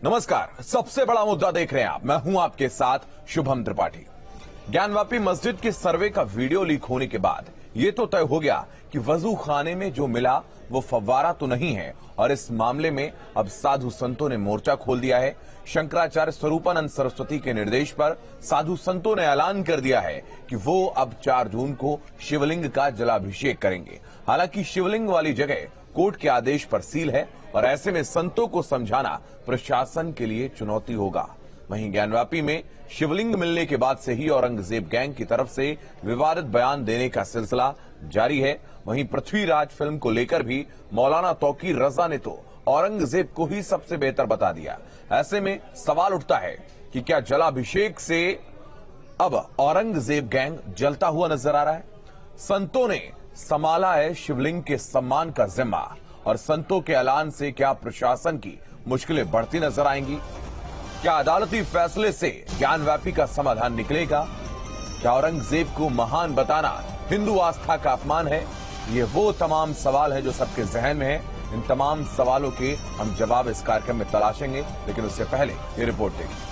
नमस्कार, सबसे बड़ा मुद्दा देख रहे हैं आप। मैं हूं आपके साथ शुभम त्रिपाठी। ज्ञानवापी मस्जिद के सर्वे का वीडियो लीक होने के बाद ये तो तय हो गया कि वजू खाने में जो मिला वो फव्वारा तो नहीं है और इस मामले में अब साधु संतों ने मोर्चा खोल दिया है। शंकराचार्य स्वरूपानंद सरस्वती के निर्देश पर साधु संतों ने ऐलान कर दिया है कि वो अब 4 जून को शिवलिंग का जलाभिषेक करेंगे। हालांकि शिवलिंग वाली जगह कोर्ट के आदेश पर सील है और ऐसे में संतों को समझाना प्रशासन के लिए चुनौती होगा। वहीं ज्ञानवापी में शिवलिंग मिलने के बाद से ही औरंगजेब गैंग की तरफ से विवादित बयान देने का सिलसिला जारी है। वहीं पृथ्वीराज फिल्म को लेकर भी मौलाना तौकीर रजा ने तो औरंगजेब को ही सबसे बेहतर बता दिया। ऐसे में सवाल उठता है कि क्या जलाभिषेक से अब औरंगजेब गैंग जलता हुआ नजर आ रहा है? संतों ने संभाला है शिवलिंग के सम्मान का जिम्मा और संतों के ऐलान से क्या प्रशासन की मुश्किलें बढ़ती नजर आएंगी? क्या अदालती फैसले से ज्ञानवापी का समाधान निकलेगा? क्या औरंगजेब को महान बताना हिंदू आस्था का अपमान है? ये वो तमाम सवाल है जो सबके जहन में है। इन तमाम सवालों के हम जवाब इस कार्यक्रम में तलाशेंगे, लेकिन उससे पहले ये रिपोर्ट देखिए।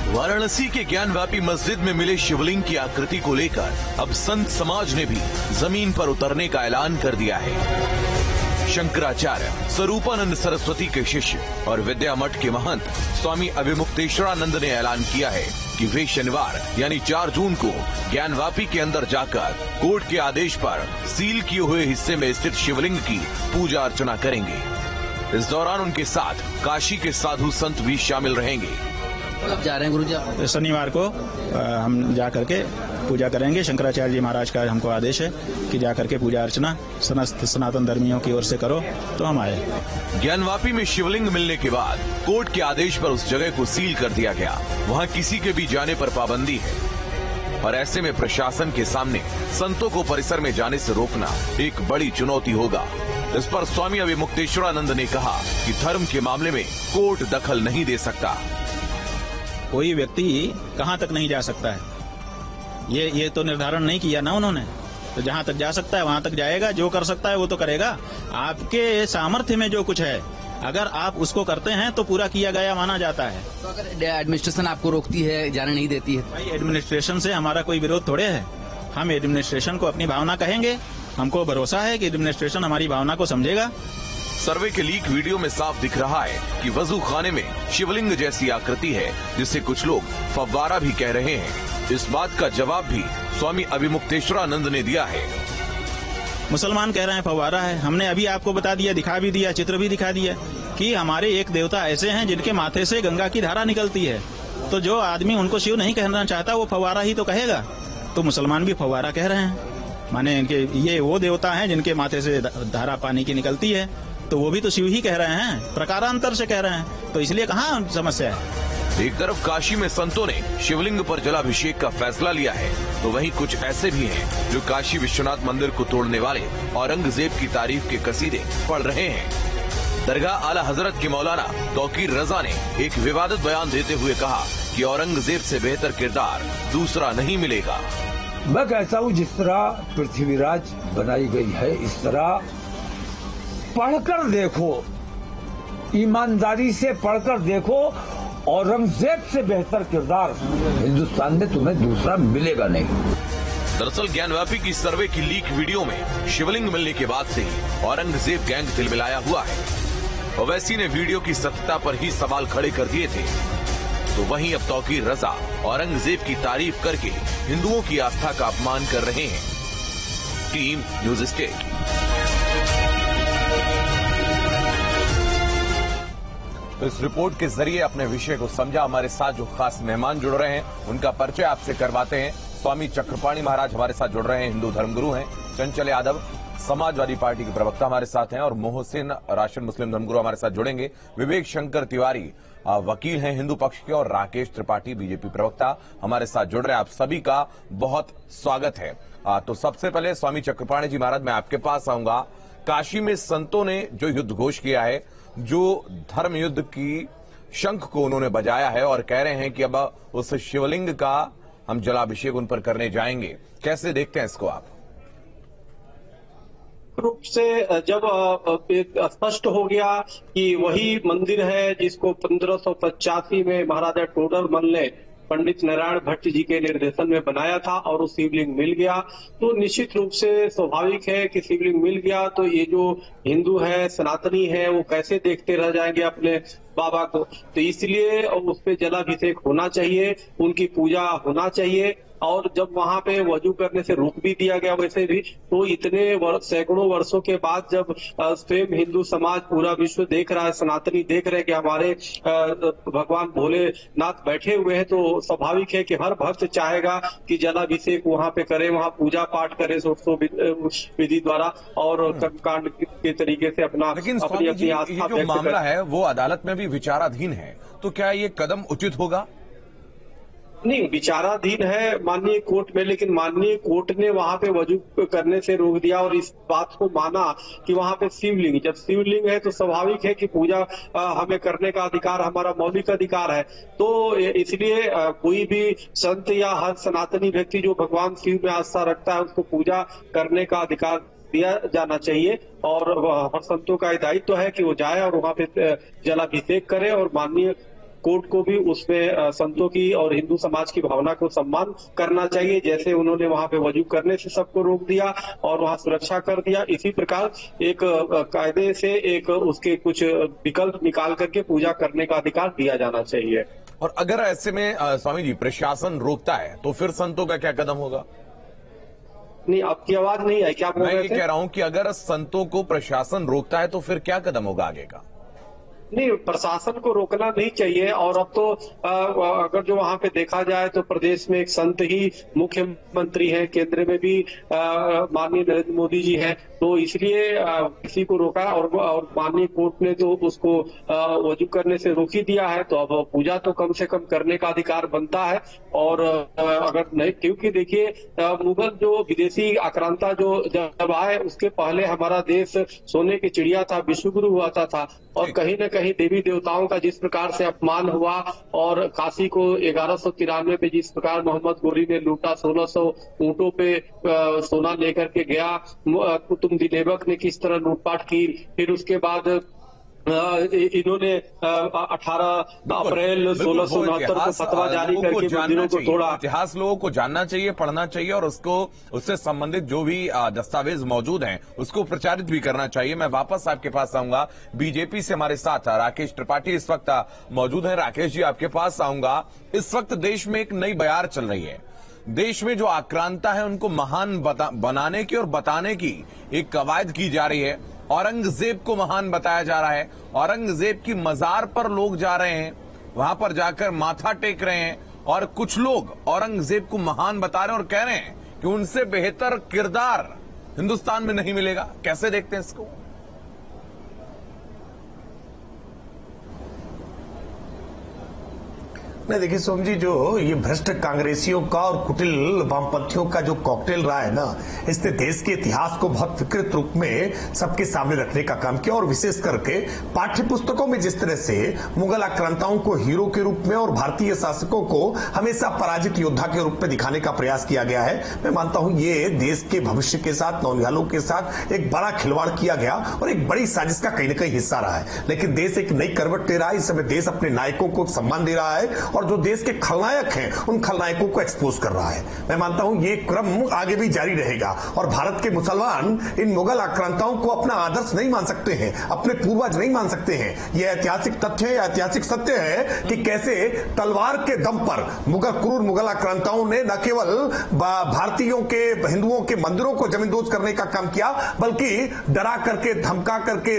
वाराणसी के ज्ञानवापी मस्जिद में मिले शिवलिंग की आकृति को लेकर अब संत समाज ने भी जमीन पर उतरने का ऐलान कर दिया है। शंकराचार्य स्वरूपानंद सरस्वती के शिष्य और विद्या मठ के महंत स्वामी अभिमुक्तेश्वरानंद ने ऐलान किया है कि वे शनिवार यानी 4 जून को ज्ञानवापी के अंदर जाकर कोर्ट के आदेश पर सील किए हुए हिस्से में स्थित शिवलिंग की पूजा अर्चना करेंगे। इस दौरान उनके साथ काशी के साधु संत भी शामिल रहेंगे। कब जा रहे हैं गुरुजी? शनिवार को हम जा करके पूजा करेंगे। शंकराचार्य जी महाराज का हमको आदेश है कि जा करके पूजा अर्चना समस्त सनातन धर्मियों की ओर से करो, तो हम आए। ज्ञानवापी में शिवलिंग मिलने के बाद कोर्ट के आदेश पर उस जगह को सील कर दिया गया। वहां किसी के भी जाने पर पाबंदी है और ऐसे में प्रशासन के सामने संतों को परिसर में जाने से रोकना एक बड़ी चुनौती होगा। इस पर स्वामी अभिमुक्तेश्वरानंद ने कहा कि धर्म के मामले में कोर्ट दखल नहीं दे सकता। कोई व्यक्ति कहाँ तक नहीं जा सकता है, ये तो निर्धारण नहीं किया ना उन्होंने। तो जहाँ तक जा सकता है वहाँ तक जाएगा, जो कर सकता है वो तो करेगा। आपके सामर्थ्य में जो कुछ है, अगर आप उसको करते हैं तो पूरा किया गया माना जाता है। तो अगर एडमिनिस्ट्रेशन आपको रोकती है, जाने नहीं देती है? भाई, एडमिनिस्ट्रेशन से हमारा कोई विरोध थोड़े है। हम एडमिनिस्ट्रेशन को अपनी भावना कहेंगे। हमको भरोसा है कि एडमिनिस्ट्रेशन हमारी भावना को समझेगा। सर्वे के लीक वीडियो में साफ दिख रहा है कि वजू खाने में शिवलिंग जैसी आकृति है, जिसे कुछ लोग फव्वारा भी कह रहे हैं। इस बात का जवाब भी स्वामी अभिमुक्तेश्वरानंद ने दिया है। मुसलमान कह रहे हैं फव्वारा है। हमने अभी आपको बता दिया, दिखा भी दिया, चित्र भी दिखा दिया कि हमारे एक देवता ऐसे हैं जिनके माथे से गंगा की धारा निकलती है। तो जो आदमी उनको शिव नहीं कहना चाहता वो फव्वारा ही तो कहेगा। तो मुसलमान भी फव्वारा कह रहे हैं, माने इनके ये वो देवता हैं जिनके माथे से धारा पानी की निकलती है, तो वो भी तो शिव ही कह रहे हैं, प्रकारांतर से कह रहे हैं। तो इसलिए कहाँ समस्या है? एक तरफ काशी में संतों ने शिवलिंग पर जलाभिषेक का फैसला लिया है, तो वहीं कुछ ऐसे भी हैं जो काशी विश्वनाथ मंदिर को तोड़ने वाले औरंगजेब की तारीफ के कसीदे पढ़ रहे हैं। दरगाह आला हजरत के मौलाना तौकीर रजा ने एक विवादित बयान देते हुए कहा कि औरंगजेब से बेहतर किरदार दूसरा नहीं मिलेगा। मैं कहता हूँ जिस तरह पृथ्वीराज बनाई गई है, इस तरह पढ़कर देखो, ईमानदारी से पढ़कर देखो, औरंगजेब से बेहतर किरदार हिंदुस्तान में तुम्हें दूसरा मिलेगा नहीं। दरअसल ज्ञानवापी की सर्वे की लीक वीडियो में शिवलिंग मिलने के बाद से ही औरंगजेब गैंग तिलमिलाया हुआ है। ओवैसी ने वीडियो की सत्यता पर ही सवाल खड़े कर दिए थे। तो वहीं अब तौकीर रजा औरंगजेब की तारीफ करके हिंदुओं की आस्था का अपमान कर रहे हैं। Team news state. तो इस रिपोर्ट के जरिए अपने विषय को समझा। हमारे साथ जो खास मेहमान जुड़ रहे हैं उनका परिचय आपसे करवाते हैं। स्वामी चक्रपाणी महाराज हमारे साथ जुड़ रहे हैं, हिंदू धर्मगुरु हैं। चंचल यादव समाजवादी पार्टी के प्रवक्ता हमारे साथ हैं और मोहसिन राशन मुस्लिम धर्मगुरु हमारे साथ जुड़ेंगे। विवेक शंकर तिवारी वकील हैं हिंदू पक्ष के और राकेश त्रिपाठी बीजेपी प्रवक्ता हमारे साथ जुड़ रहे हैं। आप सभी का बहुत स्वागत है। तो सबसे पहले स्वामी चक्रपाणी जी महाराज, मैं आपके पास आऊंगा। काशी में संतों ने जो युद्ध घोष किया है, जो धर्म युद्ध की शंख को उन्होंने बजाया है और कह रहे हैं कि अब उस शिवलिंग का हम जलाभिषेक उन पर करने जाएंगे। कैसे देखते हैं इसको आप? रूप से जब स्पष्ट हो गया कि वही मंदिर है जिसको 1585 में महाराजा टोडरमल ने पंडित नारायण भट्ट जी के निर्देशन में बनाया था और वो शिवलिंग मिल गया, तो निश्चित रूप से स्वाभाविक है कि शिवलिंग मिल गया तो ये जो हिंदू है, सनातनी है, वो कैसे देखते रह जाएंगे अपने बाबा को। तो इसलिए उस पे जलाभिषेक होना चाहिए, उनकी पूजा होना चाहिए। और जब वहां पे वजू करने से रोक भी दिया गया वैसे भी, तो इतने सैकड़ों वर्षों के बाद जब स्वयं हिंदू समाज, पूरा विश्व देख रहा है, सनातनी देख रहे हैं कि हमारे भगवान भोलेनाथ बैठे हुए हैं, तो स्वाभाविक है कि हर भक्त चाहेगा कि जलाभिषेक वहां पे करे, वहां पूजा पाठ करे विधि द्वारा और कर्मकांड के तरीके से अपना अपनी आस्था जो मामला है वो अदालत में भी विचाराधीन है, तो क्या ये कदम उचित होगा? नहीं, विचाराधीन है माननीय कोर्ट में, लेकिन माननीय कोर्ट ने वहां पे वजू करने से रोक दिया और इस बात को माना कि वहां पे शिवलिंग, जब शिवलिंग है तो स्वाभाविक है कि पूजा हमें करने का अधिकार हमारा मौलिक अधिकार है। तो इसलिए कोई भी संत या हर सनातनी व्यक्ति जो भगवान शिव में आस्था रखता है उसको पूजा करने का अधिकार दिया जाना चाहिए और हर संतों का दायित्व है कि वो जाए और वहां पे जलाभिषेक करे और माननीय कोर्ट को भी उसमें संतों की और हिंदू समाज की भावना को सम्मान करना चाहिए। जैसे उन्होंने वहां पे वजू करने से सबको रोक दिया और वहां सुरक्षा कर दिया, इसी प्रकार एक कायदे से एक उसके कुछ विकल्प निकाल करके पूजा करने का अधिकार दिया जाना चाहिए। और अगर ऐसे में स्वामी जी प्रशासन रोकता है तो फिर संतों का क्या कदम होगा? नहीं, आपकी आवाज नहीं आई, क्या बोल रहे थे? मैं ये कह रहा हूं कि अगर संतों को प्रशासन रोकता है तो फिर क्या कदम होगा आगे का? नहीं, प्रशासन को रोकना नहीं चाहिए। और अब तो अगर जो वहां पे देखा जाए तो प्रदेश में एक संत ही मुख्यमंत्री है, केंद्र में भी माननीय नरेंद्र मोदी जी हैं, तो इसलिए किसी को रोका और माननीय कोर्ट ने तो उसको वजू करने से रोक ही दिया है, तो अब पूजा तो कम से कम करने का अधिकार बनता है। और अगर नहीं, क्योंकि देखिए मुगल जो विदेशी आक्रांता जो जब आए उसके पहले हमारा देश सोने की चिड़िया था, विश्वगुरु हुआ था और कहीं न कहीं देवी देवताओं का जिस प्रकार से अपमान हुआ और काशी को 1193 में जिस प्रकार मोहम्मद गोरी ने लूटा, 1600 ऊंटों पे सोना लेकर के गया, कुतुब दिलेबक ने किस तरह लूटपाट की, फिर उसके बाद इन्होंने 18 अप्रैल 1669 को फतवा जारी करके मंदिरों को तोड़ा। इतिहास लोगों को जानना चाहिए, पढ़ना चाहिए और उससे संबंधित जो भी दस्तावेज मौजूद हैं उसको प्रचारित भी करना चाहिए। मैं वापस आपके पास आऊंगा। बीजेपी से हमारे साथ राकेश त्रिपाठी इस वक्त मौजूद हैं। राकेश जी, आपके पास आऊंगा। इस वक्त देश में एक नई बयार चल रही है। देश में जो आक्रांता है उनको महान बनाने की और बताने की एक कवायद की जा रही है। औरंगजेब को महान बताया जा रहा है। औरंगजेब की मजार पर लोग जा रहे हैं, वहां पर जाकर माथा टेक रहे हैं और कुछ लोग औरंगजेब को महान बता रहे हैं और कह रहे हैं कि उनसे बेहतर किरदार हिंदुस्तान में नहीं मिलेगा। कैसे देखते हैं इसको? नहीं, देखिए सोम जी, जो ये भ्रष्ट कांग्रेसियों का और कुटिल वामपंथियों का जो कॉकटेल रहा है ना, इसने देश के इतिहास को बहुत विकृत रूप में सबके सामने रखने का काम किया और विशेष करके पाठ्य पुस्तकों में जिस तरह से मुगल आक्रांताओं को हीरो के रूप में और भारतीय शासकों को हमेशा पराजित योद्धा के रूप में दिखाने का प्रयास किया गया है। मैं मानता हूं ये देश के भविष्य के साथ, नौनिहालों के साथ एक बड़ा खिलवाड़ किया गया और एक बड़ी साजिश का कहीं न कहीं हिस्सा रहा है। लेकिन देश एक नई करवट ले रहा है। इस समय देश अपने नायकों को सम्मान दे रहा है और जो देश के खलनायक हैं उन खलनायकों को एक्सपोज कर रहा है। मैं मानता हूं ये क्रम आगे भी जारी रहेगा और भारत के मुसलमान इन मुगल आक्रांताओं को अपना आदर्श नहीं मान सकते हैं, अपने पूर्वज नहीं मान सकते हैं। यह ऐतिहासिक तथ्य है, ऐतिहासिक सत्य है कि कैसे तलवार के दम पर क्रूर मुगल आक्रांताओं ने न केवल भारतीयों के, हिंदुओं के मंदिरों को जमींदोज करने का काम किया, बल्कि डरा करके, धमका करके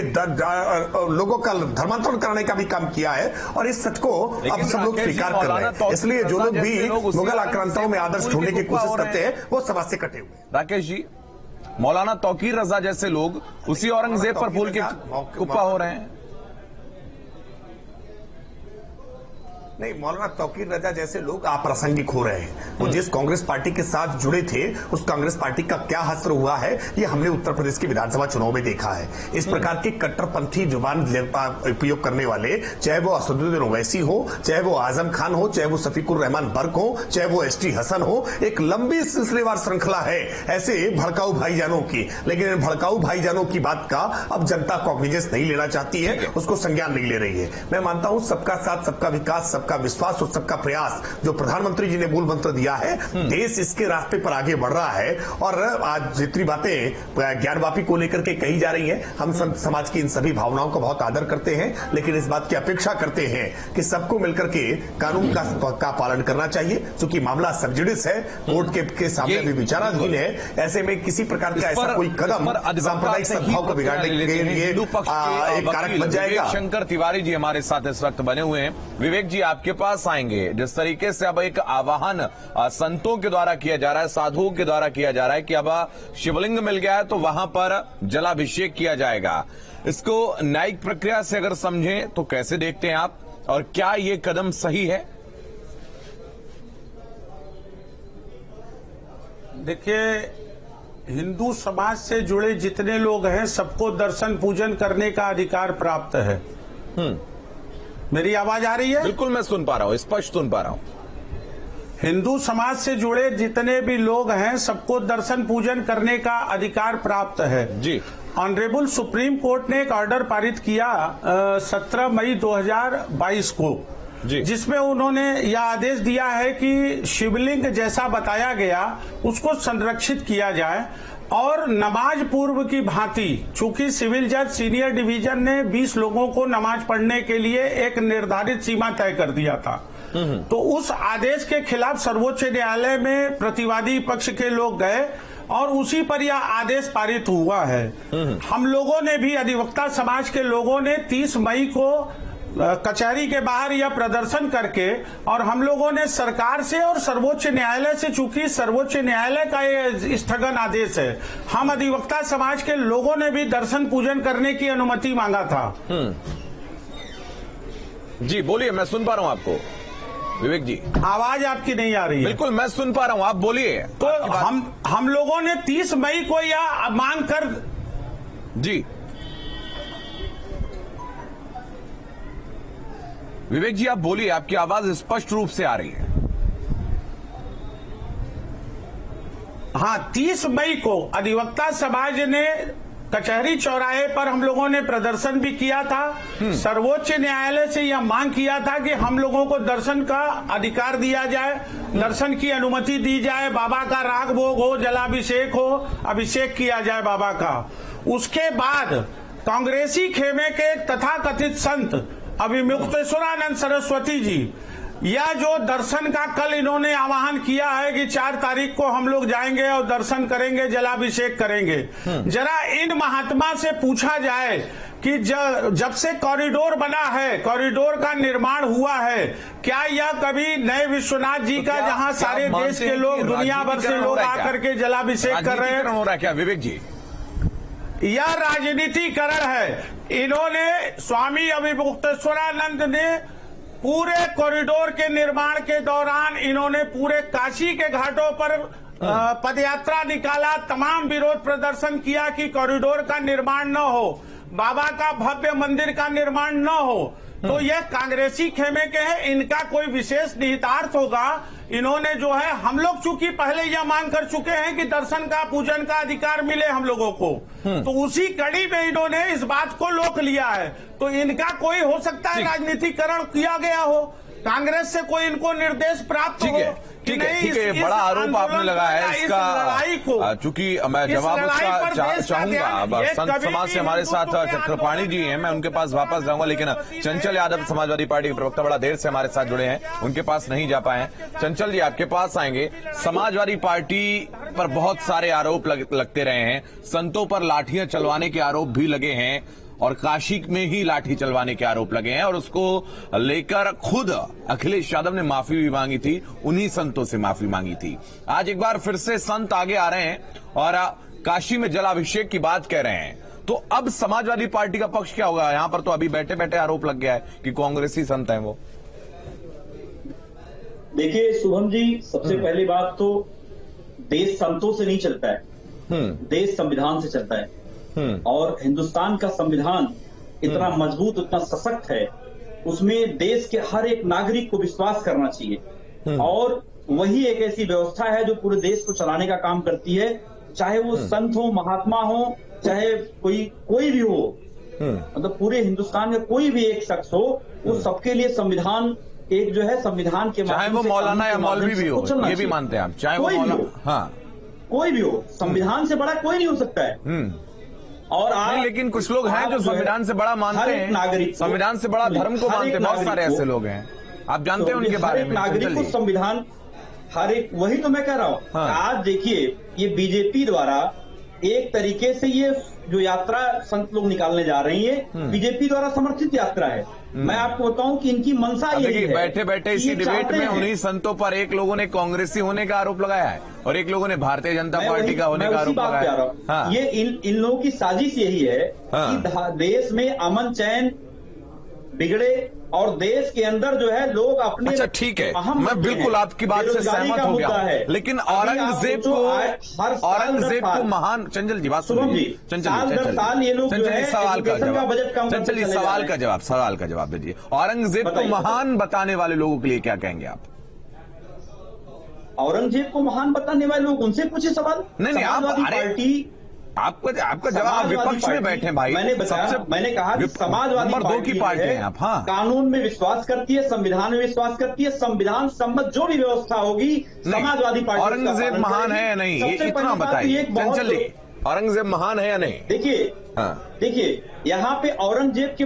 लोगों का धर्मांतरण करने का भी काम किया है। और इस सच को अब सब लोग स्वीकार कर रहे हैं। इसलिए जो लोग भी मुगल आक्रांताओं में आदर्श ढूंढने की कोशिश करते हैं वो समाज से कटे हुए। राकेश जी, मौलाना तौकीर रजा जैसे लोग उसी औरंगजेब पर फूल के कुप्पा हो रहे हैं। नहीं, मौलाना तौकीर रजा जैसे लोग अप्रासंगिक हो रहे हैं। वो जिस कांग्रेस पार्टी के साथ जुड़े थे, उस कांग्रेस पार्टी का क्या हश्र हुआ है, ये हमने उत्तर प्रदेश के विधानसभा चुनाव में देखा है। इस प्रकार के कट्टरपंथी जुबान उपयोग करने वाले, चाहे वो असदुद्दीन ओवैसी हो, चाहे वो आजम खान हो, चाहे वो शफीकुर रहमान बर्क हो, चाहे वो एसटी हसन हो, एक लंबी सिलसिलेवार श्रृंखला है ऐसे भड़काऊ भाईजानों की। लेकिन इन भड़काऊ भाईजानों की बात का अब जनता कॉग्निजेंस नहीं लेना चाहती है, उसको संज्ञान नहीं ले रही है। मैं मानता हूं सबका साथ, सबका विकास, सबका विश्वास और सबका प्रयास जो प्रधानमंत्री जी ने मूल मंत्र दिया है, देश इसके रास्ते पर आगे बढ़ रहा है। और आज जितनी बातें ज्ञानवापी को लेकर के कही जा रही हैं, हम समाज की इन सभी भावनाओं का बहुत आदर करते हैं, लेकिन इस बात की अपेक्षा करते हैं कि सबको मिलकर के कानून का पालन करना चाहिए। क्योंकि मामला सबजुडिस है, कोर्ट के सामने भी विचाराधीन है। ऐसे में किसी प्रकार का ऐसा कोई कदम सांप्रदायिक सद्भाव को बिगाड़ने के लिए एक कारक बन जाएगा। शंकर तिवारी जी हमारे साथ इस वक्त बने हुए हैं। विवेक जी आपके पास आएंगे। जिस तरीके से अब एक आह्वान संतों के द्वारा किया जा रहा है, साधुओं के द्वारा किया जा रहा है कि अब शिवलिंग मिल गया है तो वहां पर जलाभिषेक किया जाएगा, इसको न्यायिक प्रक्रिया से अगर समझें तो कैसे देखते हैं आप, और क्या ये कदम सही है? देखिए, हिंदू समाज से जुड़े जितने लोग हैं सबको दर्शन पूजन करने का अधिकार प्राप्त है। मेरी आवाज आ रही है? बिल्कुल, मैं सुन पा रहा हूं, स्पष्ट सुन पा रहा हूं। हिंदू समाज से जुड़े जितने भी लोग हैं सबको दर्शन पूजन करने का अधिकार प्राप्त है जी। ऑनरेबल सुप्रीम कोर्ट ने एक ऑर्डर पारित किया 17 मई 2022 को, जिसमें उन्होंने यह आदेश दिया है कि शिवलिंग जैसा बताया गया उसको संरक्षित किया जाए और नमाज पूर्व की भांति, चूंकि सिविल जज सीनियर डिवीजन ने 20 लोगों को नमाज पढ़ने के लिए एक निर्धारित सीमा तय कर दिया था, तो उस आदेश के खिलाफ सर्वोच्च न्यायालय में प्रतिवादी पक्ष के लोग गए और उसी पर यह आदेश पारित हुआ है। हम लोगों ने भी, अधिवक्ता समाज के लोगों ने 30 मई को कचहरी के बाहर यह प्रदर्शन करके, और हम लोगों ने सरकार से और सर्वोच्च न्यायालय से, चूंकि सर्वोच्च न्यायालय का ये स्थगन आदेश है, हम अधिवक्ता समाज के लोगों ने भी दर्शन पूजन करने की अनुमति मांगा था। जी बोलिए, मैं सुन पा रहा हूं आपको। विवेक जी आवाज आपकी नहीं आ रही है। बिल्कुल मैं सुन पा रहा हूं, आप बोलिए। तो हम लोगों ने 30 मई को यह मांग कर, जी विवेक जी आप बोलिए, आपकी आवाज स्पष्ट रूप से आ रही है। हाँ, 30 मई को अधिवक्ता समाज ने कचहरी चौराहे पर हम लोगों ने प्रदर्शन भी किया था। सर्वोच्च न्यायालय से यह मांग किया था कि हम लोगों को दर्शन का अधिकार दिया जाए, दर्शन की अनुमति दी जाए, बाबा का राग भोग हो, जलाभिषेक हो, अभिषेक किया जाए बाबा का। उसके बाद कांग्रेसी खेमे के तथाकथित संत अभिमुक्तेश्वरानंद सरस्वती जी, यह जो दर्शन का कल इन्होंने आह्वान किया है कि 4 तारीख को हम लोग जाएंगे और दर्शन करेंगे, जलाभिषेक करेंगे, जरा इन महात्मा से पूछा जाए कि जब से कॉरिडोर बना है, कॉरिडोर का निर्माण हुआ है, क्या यह कभी नए विश्वनाथ जी का, जहां सारे देश के लोग, दुनिया भर से लोग आकर के जलाभिषेक कर रहे हैं, हो रहा है क्या विवेक जी? यह राजनीतिकरण है। इन्होंने, स्वामी अभिमुक्तेश्वरानंद ने पूरे कॉरिडोर के निर्माण के दौरान इन्होंने पूरे काशी के घाटों पर पदयात्रा निकाला, तमाम विरोध प्रदर्शन किया कि कॉरिडोर का निर्माण न हो, बाबा का भव्य मंदिर का निर्माण न हो। तो यह कांग्रेसी खेमे के हैं, इनका कोई विशेष निहितार्थ होगा। इन्होंने जो है, हम लोग चूंकि पहले यह मांग कर चुके हैं कि दर्शन का, पूजन का अधिकार मिले हम लोगों को, तो उसी कड़ी में इन्होंने इस बात को रोक लिया है। तो इनका कोई, हो सकता है राजनीतिकरण किया गया हो, कांग्रेस से कोई इनको निर्देश प्राप्त हो। ठीक है, बड़ा आरोप आपने लगाया है इसका, चूंकि मैं जवाब उसका चाहूंगा। संत समाज से हमारे साथ चक्रपाणी जी हैं, मैं उनके पास वापस जाऊंगा, लेकिन चंचल यादव समाजवादी पार्टी के प्रवक्ता बड़ा देर से हमारे साथ जुड़े हैं, उनके पास नहीं जा पाए। चंचल जी आपके पास आएंगे। समाजवादी पार्टी पर बहुत सारे आरोप लगते रहे हैं, संतों पर लाठियां चलवाने के आरोप भी लगे हैं और काशी में ही लाठी चलवाने के आरोप लगे हैं, और उसको लेकर खुद अखिलेश यादव ने माफी भी मांगी थी, उन्हीं संतों से माफी मांगी थी। आज एक बार फिर से संत आगे आ रहे हैं और काशी में जलाभिषेक की बात कह रहे हैं। तो अब समाजवादी पार्टी का पक्ष क्या होगा? यहां पर तो अभी बैठे बैठे आरोप लग गया है कि कांग्रेसी संत हैं वो। देखिए शुभम जी, सबसे पहली बात तो देश संतों से नहीं चलता है, देश संविधान से चलता है। और हिंदुस्तान का संविधान इतना मजबूत, इतना सशक्त है, उसमें देश के हर एक नागरिक को विश्वास करना चाहिए। और वही एक ऐसी व्यवस्था है जो पूरे देश को चलाने का काम करती है, चाहे वो संत हो, महात्मा हो, चाहे कोई भी हो, मतलब पूरे हिंदुस्तान में कोई भी एक शख्स हो, वो सबके लिए संविधान एक जो है संविधान के चाहे वो मौलाना या मौलवी भी हो, ये भी मानते हैं आप, चाहे वो मौलाना, हाँ कोई भी हो, संविधान से बड़ा कोई नहीं हो सकता है। और नहीं, लेकिन कुछ लोग हैं जो संविधान से बड़ा मानते हैं, नागरिक संविधान से बड़ा धर्म को मानते हैं, बहुत सारे ऐसे लोग हैं, आप जानते हैं उनके बारे में। नागरिक को संविधान हर एक, वही तो मैं कह रहा हूँ। आज देखिए ये बीजेपी द्वारा एक तरीके से ये जो यात्रा संत लोग निकालने जा रही है, बीजेपी द्वारा समर्थित यात्रा है। मैं आपको बताऊं कि इनकी मंशा यही है। बैठे बैठे इसी डिबेट में उन्हीं संतों पर एक लोगों ने कांग्रेसी होने का आरोप लगाया है और एक लोगों ने भारतीय जनता पार्टी का होने का आरोप लगाया है। ये इन लोगों की साजिश यही है कि देश में अमन चैन बिगड़े और देश के अंदर जो है लोग अपने, अच्छा ठीक है, मैं बिल्कुल आपकी बात से सहमत हो गया, लेकिन औरंगजेब को महान, चंचल जी बात सुनिए, चंचल सवाल का जवाब दीजिए, औरंगजेब को महान बताने वाले लोगों के लिए क्या कहेंगे आप? औरंगजेब को महान बताने वाले लोग, उनसे पूछे सवाल। नहीं, पार्टी आपका जवाब, विपक्ष में बैठे भाई, मैंने कहा कि समाजवादी नंबर 2 की पार्टी है आप। हाँ, कानून में विश्वास करती है, संविधान में विश्वास करती है, संविधान सम्मत जो भी व्यवस्था होगी समाजवादी पार्टी। औरंगजेब महान है या नहीं, ये इतना बताइए चंचल जी, औरंगजेब महान है या नहीं? देखिए यहाँ पे औरंगजेब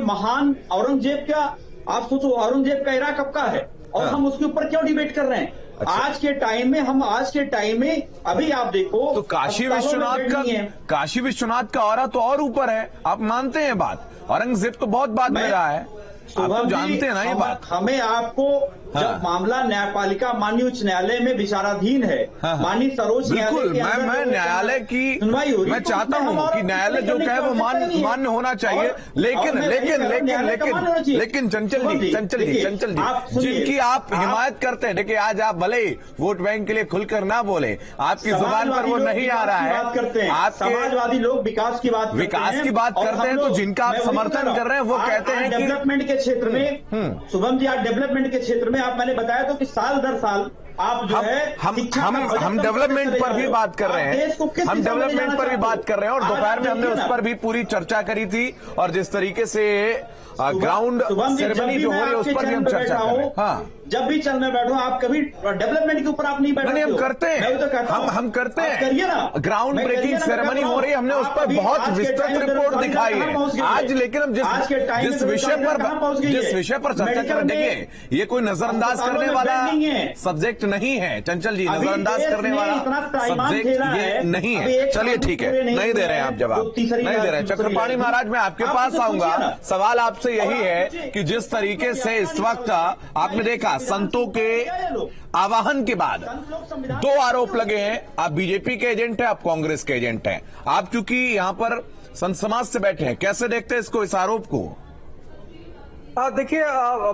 का आप सोचो, औरंगजेब का इरा कब का है और हम उसके ऊपर क्यों डिबेट कर रहे हैं? अच्छा। आज के टाइम में अभी आप देखो तो काशी विश्वनाथ का औरा तो और ऊपर है, आप मानते हैं बात? औरंगजेब तो बहुत बाद में रहा है, आप तो जानते हैं ना ये बात। हमें आपको जब मामला न्यायपालिका माननीय उच्च न्यायालय में विचाराधीन है, माननीय सर्वोच्च बिल्कुल, मैं न्यायालय की सुनवाई हो रही, मैं चाहता हूँ कि न्यायालय जो कहे वो मान्य होना चाहिए, लेकिन चंचल जी जिनकी आप हिमायत करते हैं, देखिए आज आप भले वोट बैंक के लिए खुलकर ना बोले, आपकी जुबान पर वो नहीं आ रहा है, आप समाजवादी लोग विकास की बात करते हैं, तो जिनका आप समर्थन कर रहे हैं वो कहते हैं डेवलपमेंट के क्षेत्र में, शुभम जी, आज डेवलपमेंट के क्षेत्र में आप, मैंने बताया तो कि साल दर साल आप जो है हम डेवलपमेंट पर भी बात कर रहे हैं, हम डेवलपमेंट पर भी बात कर रहे हैं, और दोपहर में हमने उस पर भी पूरी चर्चा करी थी, और जिस तरीके से ग्राउंड सेरेमनी जो हो रही है उस पर भी हम चर्चा कर रहे हैं। हाँ, जब भी चलने बैठो आप, कभी डेवलपमेंट के ऊपर आप नहीं बैठते? हम करते हैं, हम करते हैं, करिए ना। ग्राउंड ब्रेकिंग सेरेमनी हो रही है, हमने उस पर बहुत विस्तृत रिपोर्ट दिखाई है आज। लेकिन हम जिस विषय पर चर्चा कर रहे हैं, देखिए ये कोई नजरअंदाज करने वाला सब्जेक्ट नहीं है चंचल जी, नजरअंदाज करने वाला सब्जेक्ट ये नहीं है। चलिए ठीक है, नहीं दे रहे हैं आप जवाब, नहीं दे रहे हैं। चक्रपाणी महाराज, मैं आपके पास आऊंगा, सवाल आपसे यही है कि जिस तरीके से इस वक्त आपने देखा संतों के आवाहन के बाद 2 आरोप लगे हैं, आप बीजेपी के एजेंट हैं, आप कांग्रेस के एजेंट हैं, आप चूंकि यहां पर संत समाज से बैठे हैं, कैसे देखते हैं इसको, इस आरोप को? देखिए,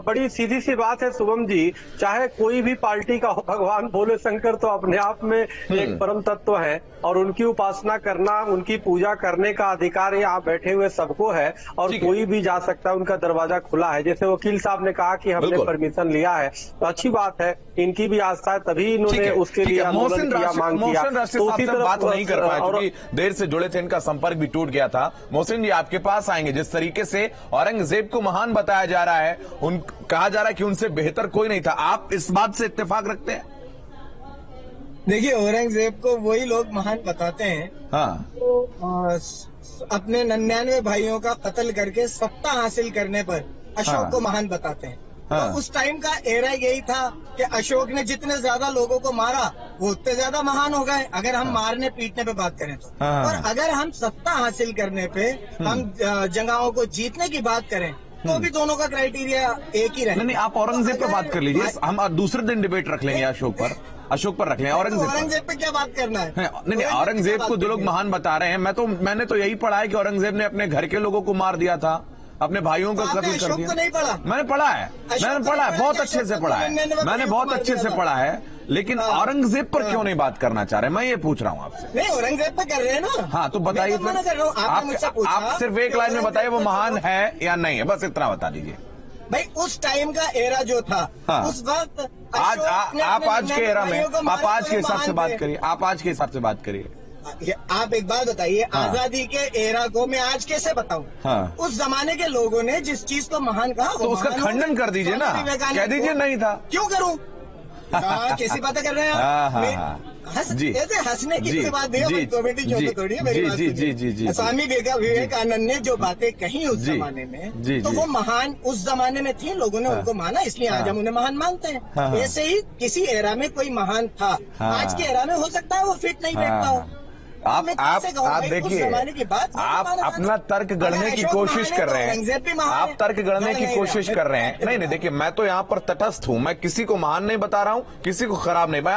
बड़ी सीधी सी बात है शुभम जी, चाहे कोई भी पार्टी का हो, भगवान भोले शंकर तो अपने आप में एक परम तत्व है, और उनकी उपासना करना, उनकी पूजा करने का अधिकार यहाँ बैठे हुए सबको है, और कोई भी जा सकता है, उनका दरवाजा खुला है। जैसे वकील साहब ने कहा कि हमने परमिशन लिया है, तो अच्छी बात है, इनकी भी आस्था है, तभी इन्होंने उसके लिए आंदोलन किया, मांग किया। तो उसी तरह बात नहीं कर पाए क्योंकि देर से जुड़े थे, इनका संपर्क भी टूट गया था। मोहसिन जी आपके पास आएंगे, जिस तरीके से औरंगजेब को महान बताया जा रहा है, कहा जा रहा है कि उनसे बेहतर कोई नहीं था, आप इस बात से इत्तेफाक रखते हैं? देखिए, औरंगजेब को वही लोग महान बताते हैं तो अपने 99 भाइयों का कत्ल करके सत्ता हासिल करने पर अशोक को महान बताते हैं। तो उस टाइम का एरा यही था कि अशोक ने जितने ज्यादा लोगों को मारा वो उतने ज्यादा महान हो गए, अगर हम मारने पीटने पे बात करें तो। और अगर हम सत्ता हासिल करने पे, हम जगहों को जीतने की बात करें, तो भी दोनों का क्राइटेरिया एक ही रहे। नहीं, आप औरंगजेब पर बात कर लीजिए, हम दूसरे दिन डिबेट रख लेंगे अशोक पर रख लें। औरंगजेब पे क्या बात करना है? नहीं, औरंगजेब को जो लोग महान बता रहे हैं, मैंने तो यही पढ़ा है कि औरंगजेब ने अपने घर के लोगों को मार दिया था, अपने भाइयों का कत्ल कर दिया। नहीं पढ़ा? मैंने पढ़ा है, बहुत अच्छे से पढ़ा है, मैंने बहुत अच्छे से पढ़ा है, लेकिन औरंगजेब पर क्यों नहीं बात करना चाह रहे? मैं ये पूछ रहा हूँ आपसे। नहीं, औरंगजेब पर कर रहे हैं ना। हाँ, तो बताइए फिर। आप सिर्फ एक लाइन में बताइए वो महान है या नहीं है, बस इतना बता दीजिए भाई। उस टाइम का एरा जो था, हाँ। उस वक्त आप आज के एरा में, आप आज के हिसाब से बात करिए, आप आज के हिसाब से बात करिए। आप एक बात बताइए, हाँ। आजादी के एरा को मैं आज कैसे बताऊं? हाँ। उस जमाने के लोगों ने जिस चीज को महान कहा, तो उसका खंडन कर दीजिए ना, कह दीजिए नहीं था। क्यों करूं? कैसी बातें कर रहे हैं आप? ऐसे हंसने की कोई बात नहीं है, कॉमेडी जो थोड़ी है। मेरी बात सुनिए। स्वामी विवेकानंद ने जो बातें कही उस जमाने में, तो वो महान उस जमाने में थी, लोगों ने उनको माना, इसलिए आज हम उन्हें महान मानते हैं। ऐसे ही किसी एरा में कोई महान था, आज के एरा में हो सकता है वो फिट नहीं बैठता हो। आप देखिए, आप अपना तर्क गढ़ने की कोशिश कर रहे हैं, आप तर्क गढ़ने की कोशिश कर रहे हैं। नहीं, देखिए, मैं तो यहाँ पर तटस्थ हूँ, मैं किसी को महान नहीं बता रहा हूँ, किसी को खराब नहीं। मैं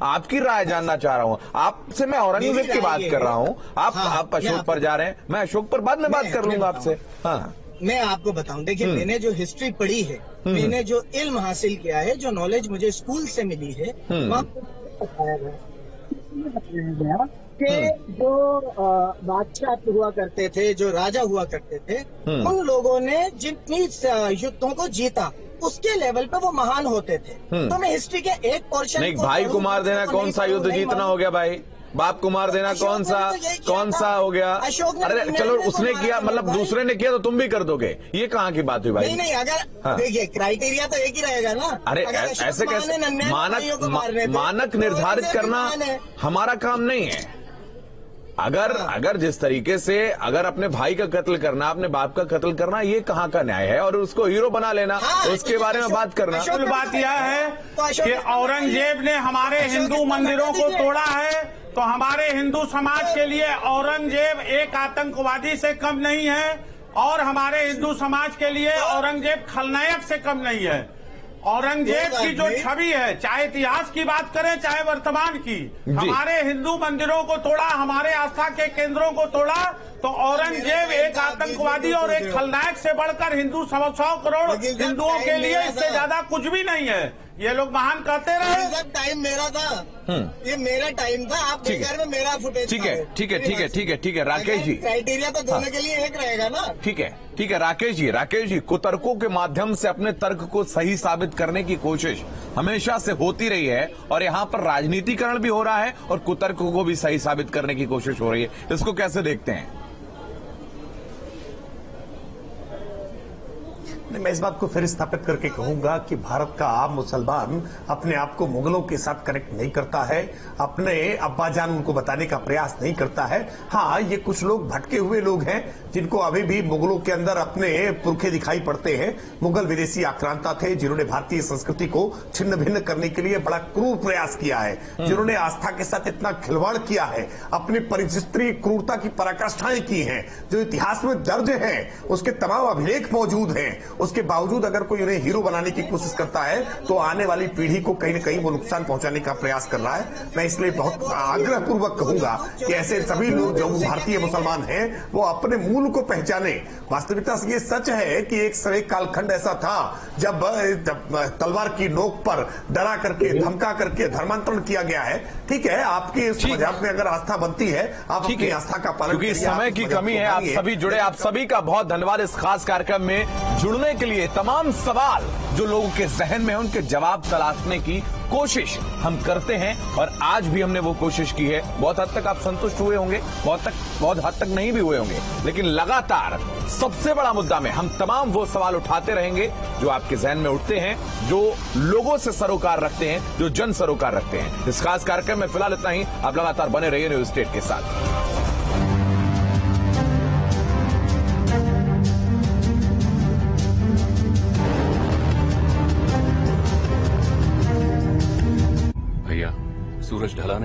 आपकी राय जानना चाह रहा हूँ। आपसे मैं औरंगजेब की बात कर रहा हूँ, आप अशोक पर जा रहे हैं। मैं अशोक पर बाद में बात कर लूंगा आपसे। हाँ, मैं आपको बताऊं, देखिए, मैंने जो हिस्ट्री पढ़ी है, मैंने जो इल्म हासिल किया है, जो नॉलेज मुझे स्कूल से मिली है, वहाँ बताया गया कि जो बादशाह हुआ करते थे, जो राजा हुआ करते थे, उन लोगों ने जितनी युद्धों को जीता, उसके लेवल पे वो महान होते थे। तो मैं हिस्ट्री के एक पोर्शन नहीं, भाई को मार देना कौन सा युद्ध जीतना हो गया? भाई बाप को मार देना कौन सा हो गया? अरे चलो, उसने किया, मतलब दूसरे ने किया तो तुम भी कर दोगे, ये कहाँ की बात हुई भाई? नहीं, अगर देखिए, क्राइटेरिया तो एक ही रहेगा ना। अरे ऐसे कैसे? मानक निर्धारित करना हमारा काम नहीं है। अगर जिस तरीके से अगर अपने भाई का कत्ल करना, अपने बाप का कत्ल करना, ये कहाँ का न्याय है? और उसको हीरो बना लेना, उसके बारे में बात करना। असल बात यह है कि औरंगजेब ने हमारे हिंदू मंदिरों को तोड़ा है, तो हमारे हिंदू समाज के लिए औरंगजेब एक आतंकवादी से कम नहीं है, और हमारे हिंदू समाज के लिए औरंगजेब खलनायक से कम नहीं है। औरंगजेब की जो छवि है, चाहे इतिहास की बात करें चाहे वर्तमान की, हमारे हिंदू मंदिरों को तोड़ा, हमारे आस्था के केंद्रों को तोड़ा, तो औरंगजेब एक आतंकवादी और एक खलनायक से बढ़कर हिंदू 100 करोड़ हिंदुओं के लिए इससे ज्यादा कुछ भी नहीं है। ये लोग महान कहते रहे। टाइम मेरा था, ये मेरा टाइम था, आप बेकार में मेरा फुटेज। ठीक है राकेश जी, क्राइटेरिया तो दोनों के लिए एक रहेगा ना। ठीक है राकेश जी, कुतर्कों के माध्यम से अपने तर्क को सही साबित करने की कोशिश हमेशा से होती रही है, और यहाँ पर राजनीतिकरण भी हो रहा है और कुतर्कों को भी सही साबित करने की कोशिश हो रही है। इसको कैसे देखते हैं? मैं इस बात को फिर स्थापित करके कहूंगा कि भारत का आम मुसलमान अपने आप को मुगलों के साथ कनेक्ट नहीं करता है, अपने अब्बाजान उनको बताने का प्रयास नहीं करता है। हाँ, ये कुछ लोग भटके हुए लोग हैं जिनको अभी भी मुगलों के अंदर अपने पुरखे दिखाई पड़ते हैं। मुगल विदेशी आक्रांता थे जिन्होंने भारतीय संस्कृति को छिन्न भिन्न करने के लिए बड़ा क्रूर प्रयास किया है, जिन्होंने आस्था के साथ इतना खिलवाड़ किया है, अपनी परिचित्री क्रूरता की पराकाष्ठाएं की हैं, जो इतिहास में दर्ज है, उसके तमाम अभिलेख मौजूद हैं। उसके बावजूद अगर कोई उन्हें हीरो बनाने की कोशिश करता है तो आने वाली पीढ़ी को कहीं न कहीं वो नुकसान पहुंचाने का प्रयास कर रहा है। मैं इसलिए बहुत आग्रहपूर्वक कहूंगा कि ऐसे सभी लोग जो भारतीय मुसलमान हैं वो अपने मूल को पहचाने। वास्तविकता से ये सच है कि एक कालखंड ऐसा था जब तलवार की नोक पर डरा करके, धमका करके धर्मांतरण किया गया है। ठीक है, आपकी इस मजाक में अगर आस्था बनती है, आप अपनी आस्था का पालन क्योंकि समय की कमी है। आप सभी जुड़े, आप सभी का बहुत धन्यवाद इस खास कार्यक्रम में जुड़ने के लिए। तमाम सवाल जो लोगों के जहन में है उनके जवाब तलाशने की कोशिश हम करते हैं, और आज भी हमने वो कोशिश की है। बहुत हद तक आप संतुष्ट हुए होंगे, बहुत हद तक नहीं भी हुए होंगे, लेकिन लगातार सबसे बड़ा मुद्दा में हम तमाम वो सवाल उठाते रहेंगे जो आपके जहन में उठते हैं, जो लोगों से सरोकार रखते हैं, जो जन सरोकार रखते हैं। इस खास कार्यक्रम में फिलहाल इतना ही। आप लगातार बने रहिए न्यूज स्टेट के साथ। सूरज ढला नहीं।